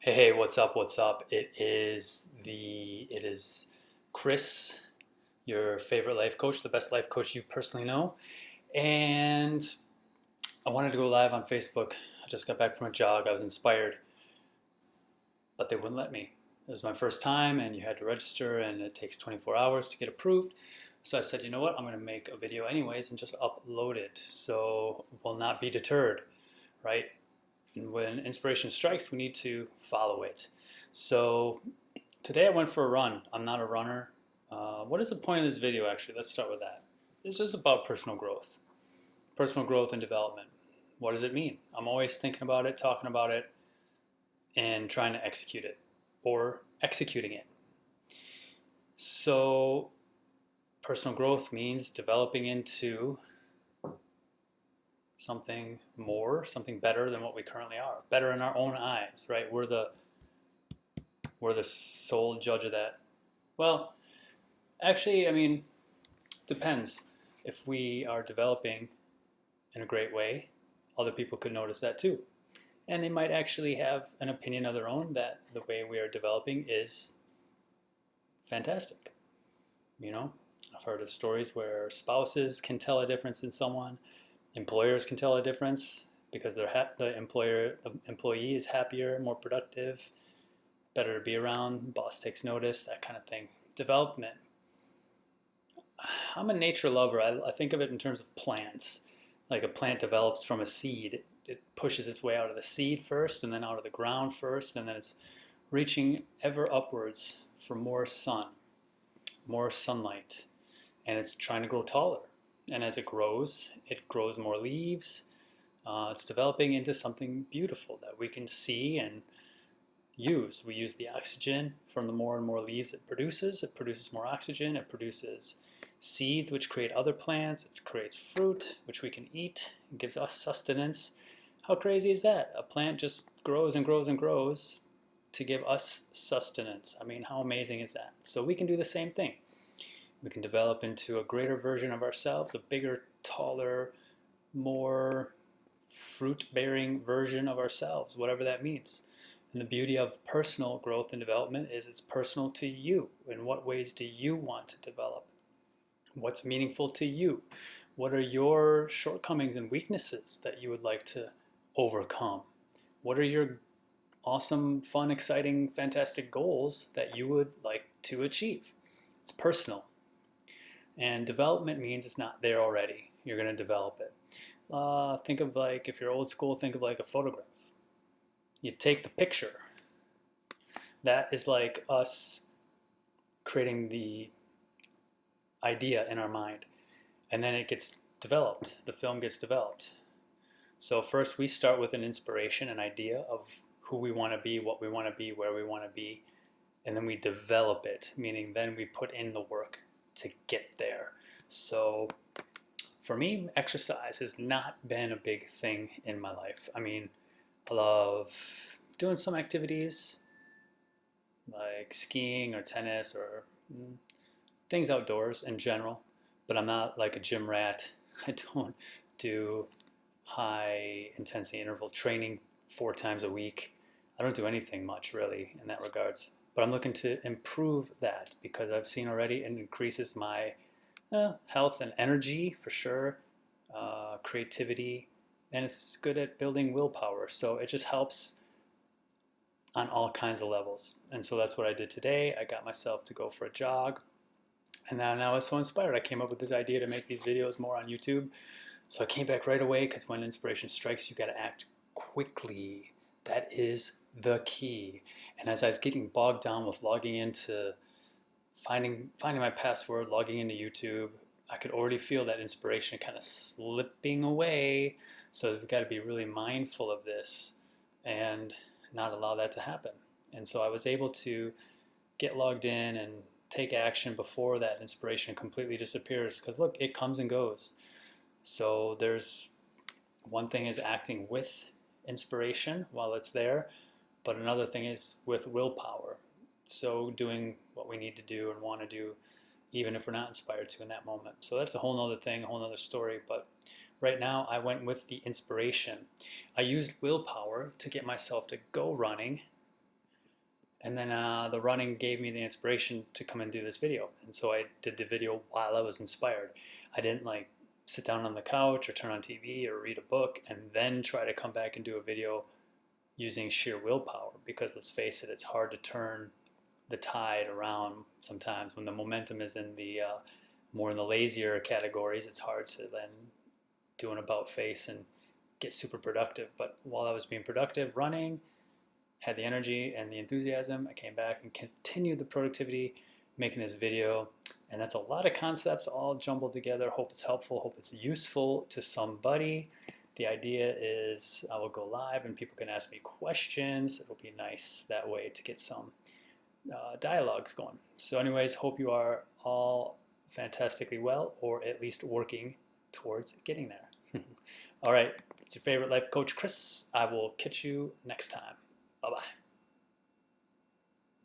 Hey, what's up? What's up? It is Chris, your favorite life coach, the best life coach you personally know. And I wanted to go live on Facebook. I just got back from a jog. I was inspired, but they wouldn't let me. It was my first time and you had to register and it takes 24 hours to get approved. So I said, you know what? I'm going to make a video anyways and just upload it so we'll not be deterred, right? And when inspiration strikes, we need to follow it. So today I went for a run. I'm not a runner. What is the point of this video actually? Let's start with that. It's just about personal growth and development. What does it mean? I'm always thinking about it, talking about it, and trying to execute it or executing it. So personal growth means developing into something more, something better than what we currently are, better in our own eyes, right? We're the sole judge of that. Well, actually, I mean, depends. If we are developing in a great way, other people could notice that too. And they might actually have an opinion of their own that the way we are developing is fantastic. You know, I've heard of stories where spouses can tell a difference in someone, employers can tell a difference because the employee is happier, more productive, better to be around, boss takes notice, that kind of thing. Development. I'm a nature lover. I think of it in terms of plants. Like a plant develops from a seed. It pushes its way out of the seed first and then out of the ground first, and then it's reaching ever upwards for more sun, more sunlight, and it's trying to grow taller. And as it grows more leaves. It's developing into something beautiful that we can see and use. We use the oxygen from the more and more leaves it produces. It produces more oxygen. It produces seeds, which create other plants. It creates fruit, which we can eat. It gives us sustenance. How crazy is that? A plant just grows and grows and grows to give us sustenance. I mean, how amazing is that? So we can do the same thing. We can develop into a greater version of ourselves, a bigger, taller, more fruit-bearing version of ourselves, whatever that means. And the beauty of personal growth and development is it's personal to you. In what ways do you want to develop? What's meaningful to you? What are your shortcomings and weaknesses that you would like to overcome? What are your awesome, fun, exciting, fantastic goals that you would like to achieve? It's personal. And development means it's not there already. You're going to develop it. Think of like, if you're old school, think of like a photograph. You take the picture. That is like us creating the idea in our mind. And then it gets developed. The film gets developed. So first we start with an inspiration, an idea of who we want to be, what we want to be, where we want to be. And then we develop it, meaning then we put in the work to get there. So for me, exercise has not been a big thing in my life. I mean, I love doing some activities like skiing or tennis or things outdoors in general, but I'm not like a gym rat. I don't do high intensity interval training 4 times a week. I don't do anything much really in that regards. But I'm looking to improve that because I've seen already it increases my health and energy for sure, creativity, and it's good at building willpower. So it just helps on all kinds of levels. And so that's what I did today. I got myself to go for a jog. And then I was so inspired. I came up with this idea to make these videos more on YouTube. So I came back right away because when inspiration strikes, you got to act quickly. That is the key. And as I was getting bogged down with logging into finding my password, logging into YouTube, I could already feel that inspiration kind of slipping away. So we've got to be really mindful of this and not allow that to happen. And so I was able to get logged in and take action before that inspiration completely disappears. Because look, it comes and goes. So there's one thing is acting with inspiration while it's there, but another thing is with willpower. So doing what we need to do and want to do, even if we're not inspired to in that moment. So that's a whole nother thing, a whole nother story. But right now I went with the inspiration. I used willpower to get myself to go running And then the running gave me the inspiration to come and do this video. And so I did the video while I was inspired. I didn't like sit down on the couch or turn on TV or read a book and then try to come back and do a video using sheer willpower, because let's face it, it's hard to turn the tide around sometimes when the momentum is in the more in the lazier categories. It's hard to then do an about face and get super productive. But while I was being productive running, had the energy and the enthusiasm, I came back and continued the productivity, making this video. And that's a lot of concepts all jumbled together. Hope it's helpful, hope it's useful to somebody. The idea is I will go live and people can ask me questions. It'll be nice that way to get some dialogues going. So anyways, hope you are all fantastically well, or at least working towards getting there. All right, it's your favorite life coach, Chris. I will catch you next time. Bye-bye.